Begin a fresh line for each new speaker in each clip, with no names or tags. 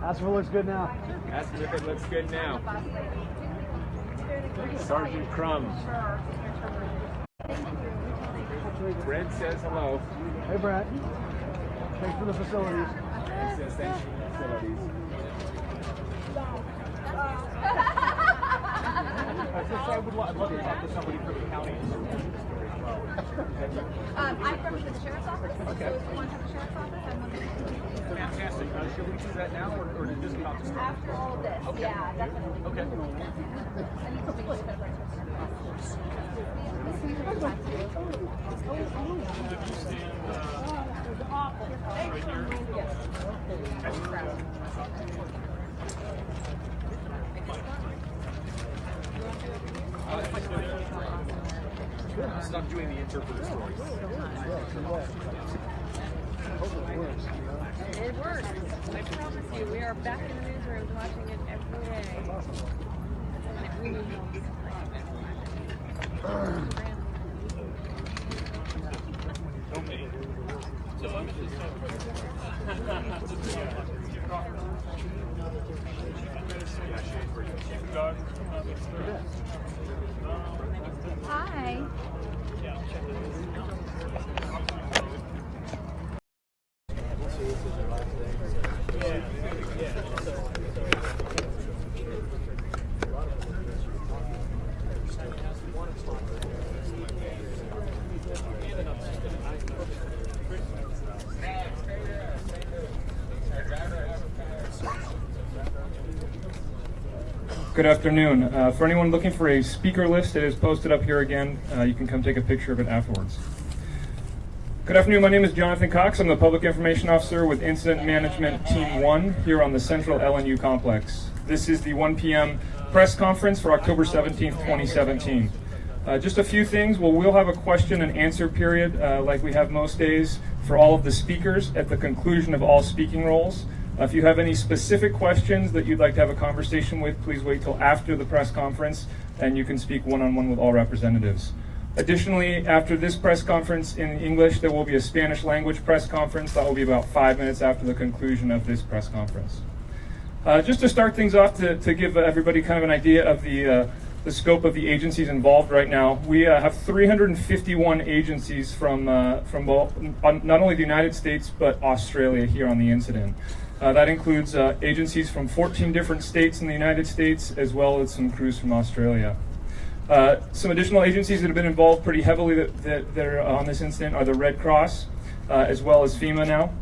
Ask if it looks good now.
Ask if it looks good now. Sergeant Crumbs. Brent says hello.
Hey, Brent. Thanks for the facilities.
Brent says thanks for the facilities.
I'd love to talk to somebody from the county.
I'm from the sheriff's office. Okay. So if you want to have the sheriff's office, I'm one of the
Fantastic. Should we do that now, or is this about to start?
after all of this.
Okay.
Yeah, definitely.
Okay.
I need to make sure that
Stop doing the interpreter stories.
It works. I promise you. We are back in the newsrooms watching it every day. And it really helps.
Hi.
Good afternoon. For anyone looking for a speaker list, it is posted up here again. You can come take a picture of it afterwards. Good afternoon. My name is Jonathan Cox. I'm the Public Information Officer with Incident Management Team 1 here on the Central LNU Complex. This is the 1 p.m. press conference for October 17th, 2017. Just a few things. We'll have a question and answer period like we have most days for all of the speakers at the conclusion of all speaking roles. If you have any specific questions that you'd like to have a conversation with, please wait till after the press conference and you can speak one-on-one with all representatives. Additionally, after this press conference in English, there will be a Spanish language press conference that will be about 5 minutes after the conclusion of this press conference. Just to start things off, to give everybody kind of an idea of the scope of the agencies involved right now, we have 351 agencies from both, not only the United States, but Australia here on the incident. That includes agencies from 14 different states in the United States, as well as some crews from Australia. Some additional agencies that have been involved pretty heavily that are on this incident are the Red Cross, as well as FEMA now.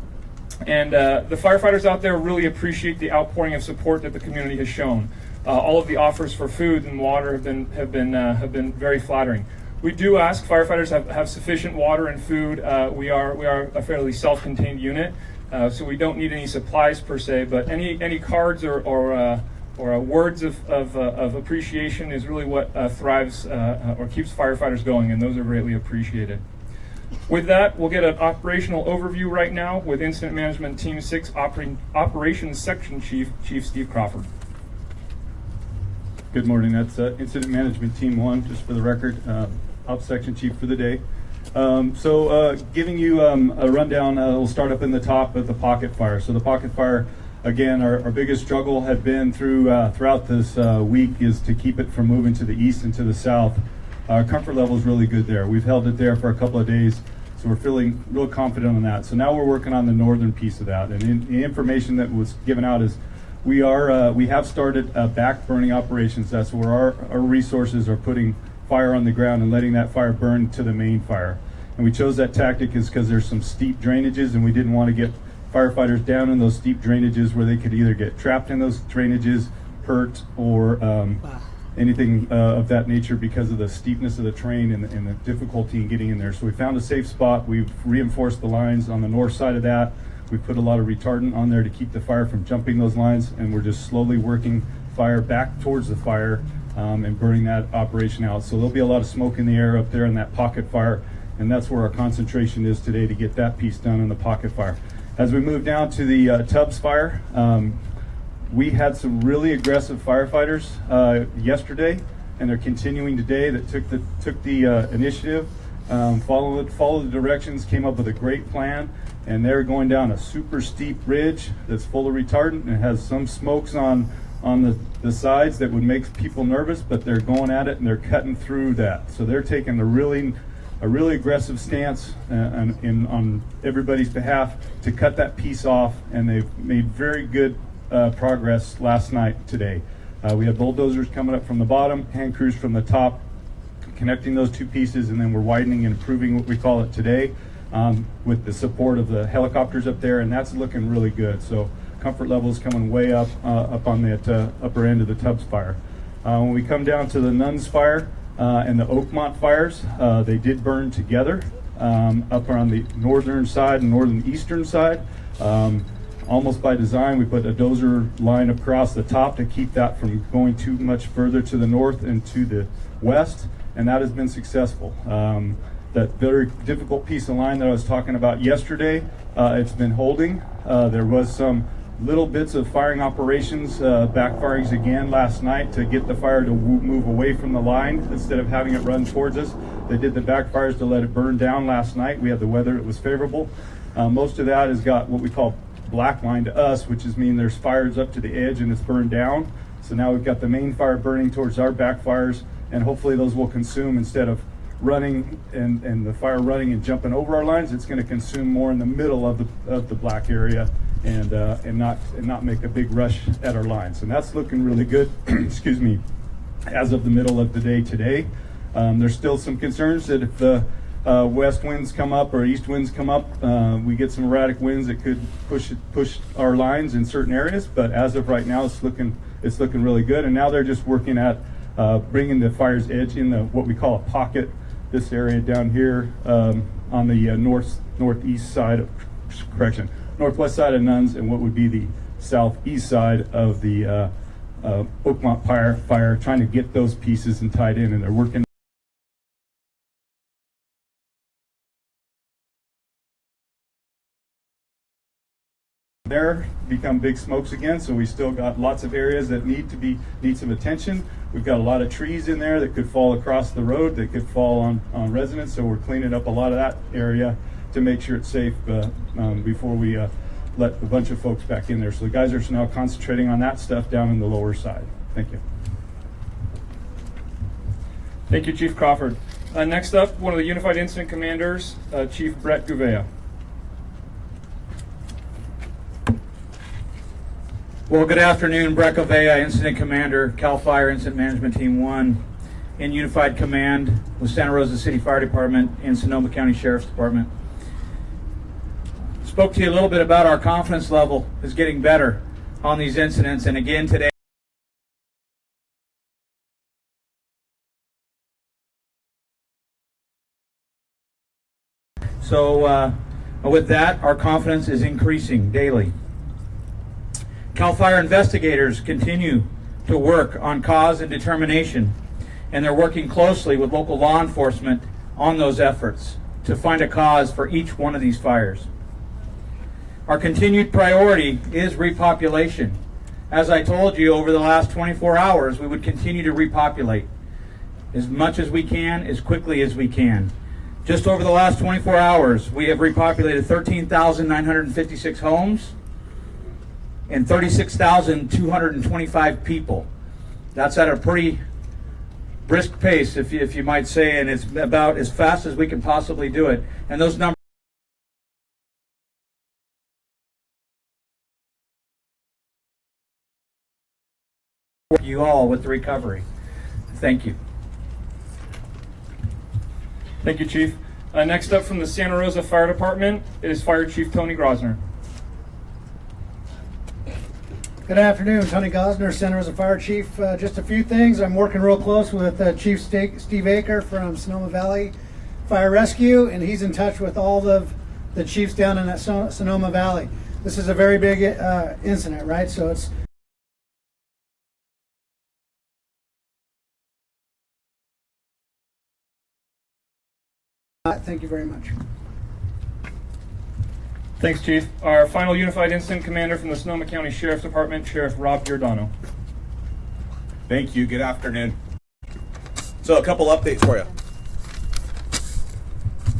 And the firefighters out there really appreciate the outpouring of support that the community has shown. All of the offers for food and water have been very flattering. We do ask firefighters have sufficient water and food. We are a fairly self-contained unit, so we don't need any supplies per se. But any cards or words of appreciation is really what thrives or keeps firefighters going, and those are greatly appreciated. With that, we'll get an operational overview right now with Incident Management Team 6 Operations Section Chief Steve Crawford.
Good morning. That's Incident Management Team 1, just for the record, Ops Section Chief for the day. Giving you a rundown, we'll start up in the top of the pocket fire. So the pocket fire, again, our biggest struggle had been throughout this week is to keep it from moving to the east and to the south. Our comfort level is really good there. We've held it there for a couple of days, so we're feeling real confident on that. So now we're working on the northern piece of that. And the information that was given out is we have started back burning operations. That's where our resources are putting fire on the ground and letting that fire burn to the main fire. And we chose that tactic is because there's some steep drainages, and we didn't want to get firefighters down in those steep drainages where they could either get trapped in those drainages, hurt, or anything of that nature because of the steepness of the terrain and the difficulty in getting in there. So we found a safe spot. We've reinforced the lines on the north side of that. We put a lot of retardant on there to keep the fire from jumping those lines, and we're just slowly working fire back towards the fire and burning that operation out. So there'll be a lot of smoke in the air up there in that pocket fire, and that's where our concentration is today to get that piece done in the pocket fire. As we move down to the Tubbs fire, we had some really aggressive firefighters yesterday, and they're continuing today that took the initiative, followed the directions, came up with a great plan, and they're going down a super steep ridge that's full of retardant and it has some smokes on the sides that would make people nervous, but they're going at it and they're cutting through that. So they're taking a really aggressive stance on everybody's behalf to cut that piece off, and they've made very good progress last night today. We have bulldozers coming up from the bottom, hand crews from the top, connecting those two pieces, and then we're widening and improving what we call it today with the support of the helicopters up there, and that's looking really good. So comfort levels coming way up on that upper end of the Tubbs fire. When we come down to the Nuns fire and the Oakmont fires, they did burn together up around the northern side and northern eastern side. Almost by design, we put a dozer line across the top to keep that from going too much further to the north and to the west, and that has been successful. That very difficult piece of line that I was talking about yesterday, it's been holding. There was some little bits of firing operations, backfirings again last night to get the fire to move away from the line instead of having it run towards us. They did the backfires to let it burn down last night. We had the weather, it was favorable. Most of that has got what we call black line to us, which is mean there's fires up to the edge and it's burned down. So now we've got the main fire burning towards our backfires, and hopefully those will consume instead of running and the fire running and jumping over our lines. It's going to consume more in the middle of the black area and not make a big rush at our lines. And that's looking really good. Excuse me. As of the middle of the day today, there's still some concerns that if the west winds come up or east winds come up, we get some erratic winds that could push our lines in certain areas. But as of right now, it's looking really good. And now they're just working at bringing the fire's edge in what we call a pocket. This area down here on the northwest side of Nuns, and what would be the southeast side of the Oakmont fire, trying to get those pieces and tied in, and they're working. There become big smokes again, so we still got lots of areas that need some attention. We've got a lot of trees in there that could fall across the road, that could fall on residents, so we're cleaning up a lot of that area to make sure it's safe before we let a bunch of folks back in there. So the guys are now concentrating on that stuff down in the lower side. Thank you.
Thank you, Chief Crawford. Next up, one of the Unified Incident Commanders, Chief Brett Gouveia.
Well, good afternoon. Brett Gouveia, Incident Commander, CAL FIRE Incident Management Team 1 in Unified Command with Santa Rosa City Fire Department and Sonoma County Sheriff's Department. Spoke to you a little bit about our confidence level is getting better on these incidents, and again today. So with that, our confidence is increasing daily. CAL FIRE investigators continue to work on cause and determination, and they're working closely with local law enforcement on those efforts to find a cause for each one of these fires. Our continued priority is repopulation. As I told you, over the last 24 hours, we would continue to repopulate as much as we can, as quickly as we can. Just over the last 24 hours, we have repopulated 13,956 homes and 36,225 people. That's at a pretty brisk pace, if you might say, and it's about as fast as we can possibly do it. And those numbers you all with the recovery. Thank you.
Thank you, Chief. Next up from the Santa Rosa Fire Department is Fire Chief Tony Grosner.
Good afternoon, Tony Gosner, Santa Rosa Fire Chief. Just a few things. I'm working real close with Chief Steve Aker from Sonoma Valley Fire Rescue, and he's in touch with all of the chiefs down in that Sonoma Valley. This is a very big incident, right? So it's thank you very much.
Thanks, Chief. Our final Unified Incident Commander from the Sonoma County Sheriff's Department, Sheriff Rob Giordano.
Thank you. Good afternoon. So a couple updates for you.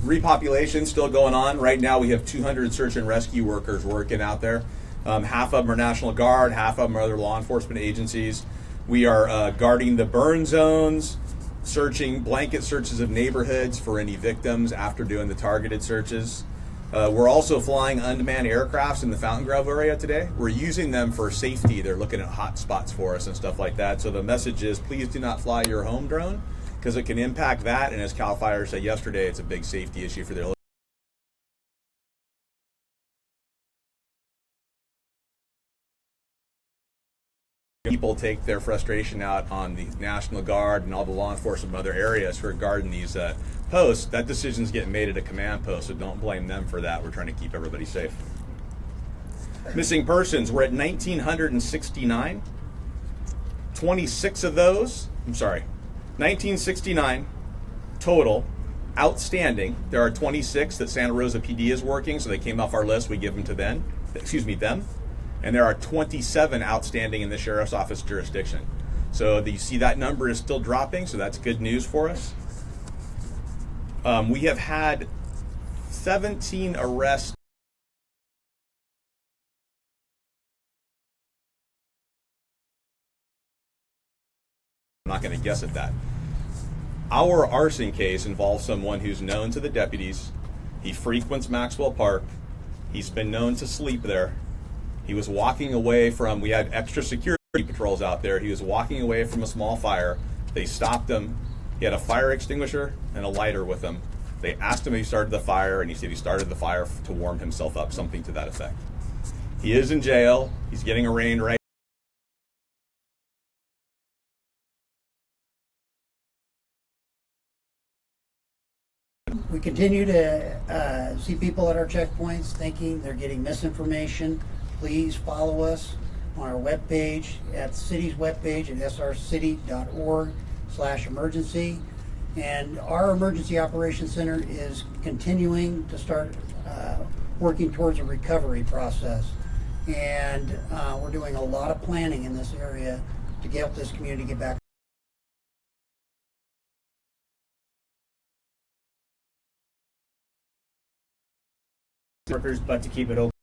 repopulation still going on. Right now we have 200 search and rescue workers working out there. Half of them are National Guard, half of them are other law enforcement agencies. We are guarding the burn zones, searching blanket searches of neighborhoods for any victims after doing the targeted searches. We're also flying unmanned aircrafts in the Fountain Grove area today. We're using them for safety. They're looking at hot spots for us and stuff like that. So the message is, please do not fly your home drone, because it can impact that. And as CAL FIRE said yesterday, it's a big safety issue for their people. Take their frustration out on the National Guard and all the law enforcement in other areas regarding these posts. That decision's getting made at a command post, so don't blame them for that. We're trying to keep everybody safe. Missing persons, we're at 1,969. 26 of those, 1969 total outstanding. There are 26 that Santa Rosa PD is working, so they came off our list. We give them to them. And there are 27 outstanding in the Sheriff's Office jurisdiction. So you see that number is still dropping, so that's good news for us. We have had 17 arrests. I'm not going to guess at that. Our arson case involves someone who's known to the deputies. He frequents Maxwell Park. He's been known to sleep there. He was walking away from, we had extra security patrols out there. He was walking away from a small fire. They stopped him. He had a fire extinguisher and a lighter with him. They asked him if he started the fire, and he said he started the fire to warm himself up, something to that effect. He is in jail. He's getting arraigned right.
We continue to see people at our checkpoints thinking they're getting misinformation. Please follow us on our webpage at the city's webpage at srcity.org/emergency. And our Emergency Operations Center is continuing to start working towards a recovery process. And we're doing a lot of planning in this area to help this community get back.
Workers, but to keep it open.